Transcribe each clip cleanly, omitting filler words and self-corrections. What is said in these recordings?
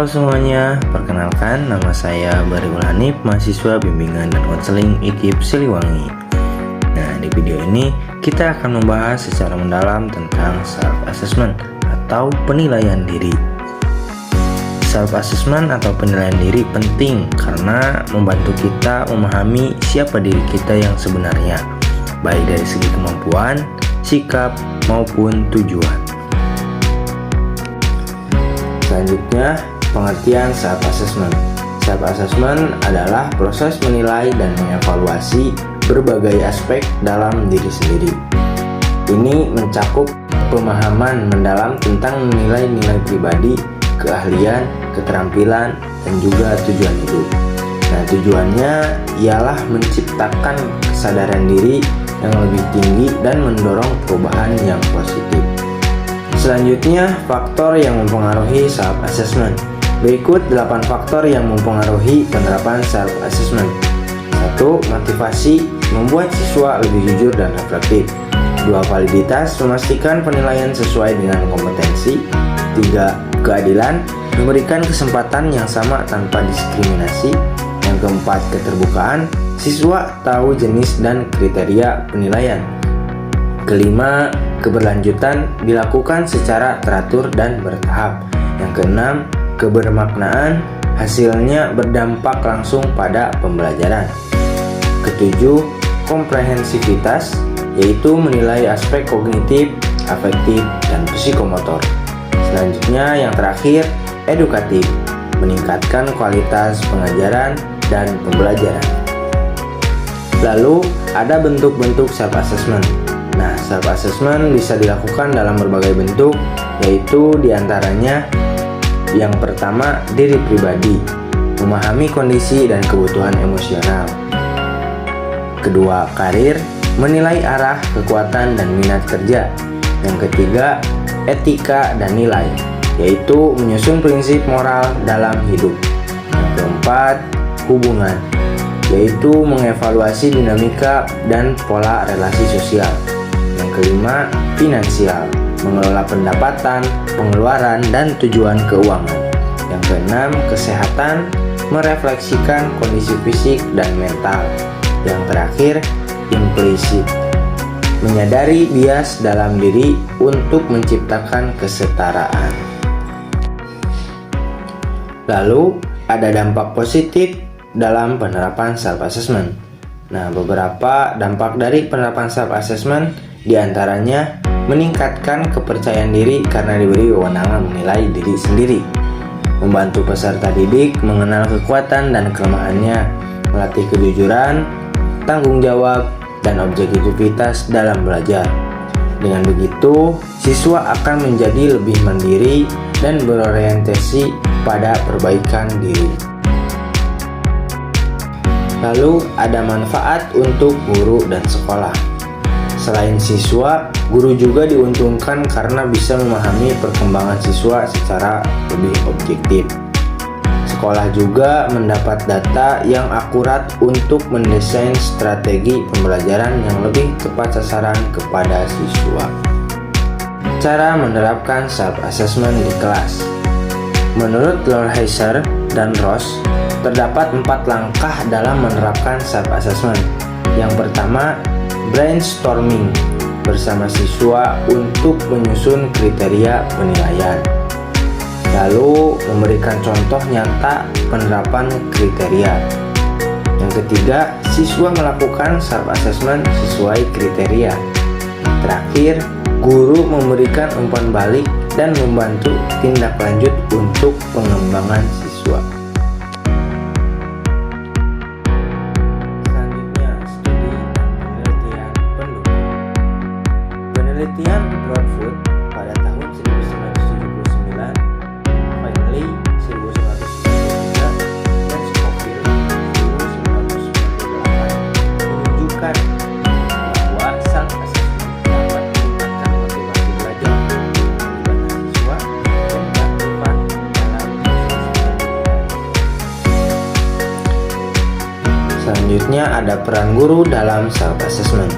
Halo semuanya, perkenalkan nama saya Bariul Hanif, mahasiswa bimbingan dan konseling IKIP Siliwangi. Nah, di video ini kita akan membahas secara mendalam tentang self assessment atau penilaian diri. Self assessment atau penilaian diri penting karena membantu kita memahami siapa diri kita yang sebenarnya, baik dari segi kemampuan, sikap, maupun tujuan. Selanjutnya, pengertian self assessment. Self assessment adalah proses menilai dan mengevaluasi berbagai aspek dalam diri sendiri. Ini mencakup pemahaman mendalam tentang nilai-nilai pribadi, keahlian, keterampilan, dan juga tujuan hidup. Nah, tujuannya ialah menciptakan kesadaran diri yang lebih tinggi dan mendorong perubahan yang positif. Selanjutnya, faktor yang mempengaruhi self assessment. Berikut 8 faktor yang mempengaruhi penerapan self assessment. 1. Motivasi, membuat siswa lebih jujur dan reflektif. 2. Validitas, memastikan penilaian sesuai dengan kompetensi. 3. Keadilan, memberikan kesempatan yang sama tanpa diskriminasi. Yang keempat, keterbukaan, siswa tahu jenis dan kriteria penilaian. Kelima, keberlanjutan, dilakukan secara teratur dan bertahap. Yang keenam, kebermaknaan, hasilnya berdampak langsung pada pembelajaran. Ketujuh, komprehensivitas, yaitu menilai aspek kognitif, afektif, dan psikomotor. Selanjutnya yang terakhir, edukatif, meningkatkan kualitas pengajaran dan pembelajaran. Lalu ada bentuk-bentuk self assessment. Nah, self assessment bisa dilakukan dalam berbagai bentuk, yaitu diantaranya yang pertama, diri pribadi, memahami kondisi dan kebutuhan emosional. Kedua, karir, menilai arah, kekuatan, dan minat kerja. Yang ketiga, etika dan nilai, yaitu menyusun prinsip moral dalam hidup. Yang keempat, hubungan, yaitu mengevaluasi dinamika dan pola relasi sosial. Yang kelima, finansial, mengelola pendapatan, pengeluaran, dan tujuan keuangan. Yang keenam, kesehatan, merefleksikan kondisi fisik dan mental. Yang terakhir, implisit, menyadari bias dalam diri untuk menciptakan kesetaraan. Lalu, ada dampak positif dalam penerapan self assessment. Nah, beberapa dampak dari penerapan self assessment diantaranya meningkatkan kepercayaan diri karena diberi wewenang menilai diri sendiri, membantu peserta didik mengenal kekuatan dan kelemahannya, melatih kejujuran, tanggung jawab, dan objektivitas dalam belajar. Dengan begitu, siswa akan menjadi lebih mandiri dan berorientasi pada perbaikan diri. Lalu ada manfaat untuk guru dan sekolah. Selain siswa, guru juga diuntungkan karena bisa memahami perkembangan siswa secara lebih objektif. Sekolah juga mendapat data yang akurat untuk mendesain strategi pembelajaran yang lebih tepat sasaran kepada siswa. Cara menerapkan self assessment di kelas. Menurut Lorheiser dan Ross, terdapat 4 langkah dalam menerapkan self assessment. Yang pertama, brainstorming bersama siswa untuk menyusun kriteria penilaian. Lalu memberikan contoh nyata penerapan kriteria. Yang ketiga, siswa melakukan self assessment sesuai kriteria. Terakhir, guru memberikan umpan balik dan membantu tindak lanjut untuk pengembangan siswa. Penelitian Broadfoot pada tahun 1979, Finley 1993, dan Scofield 1998 menunjukkan bahwa self assessment dapat meningkatkan motivasi belajar, keterlibatan siswa, dan keaktifan dalam proses pendidikan. Selanjutnya ada peran guru dalam self assessment.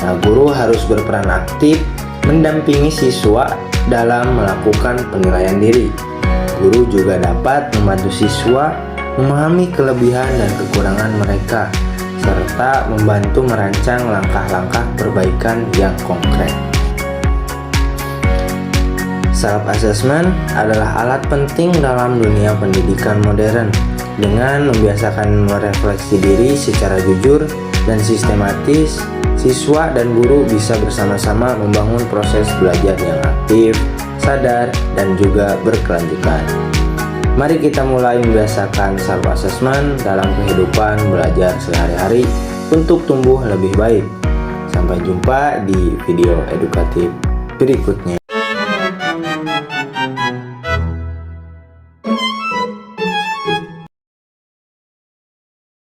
Nah, guru harus berperan aktif mendampingi siswa dalam melakukan penilaian diri. guru juga dapat membantu siswa memahami kelebihan dan kekurangan mereka, serta membantu merancang langkah-langkah perbaikan yang konkret. Self-assessment adalah alat penting dalam dunia pendidikan modern. Dengan membiasakan merefleksi diri secara jujur dan sistematis, siswa dan guru bisa bersama-sama membangun proses belajar yang aktif, sadar, dan juga berkelanjutan. Mari kita mulai membiasakan self-assessment dalam kehidupan belajar sehari-hari untuk tumbuh lebih baik. Sampai jumpa di video edukatif berikutnya.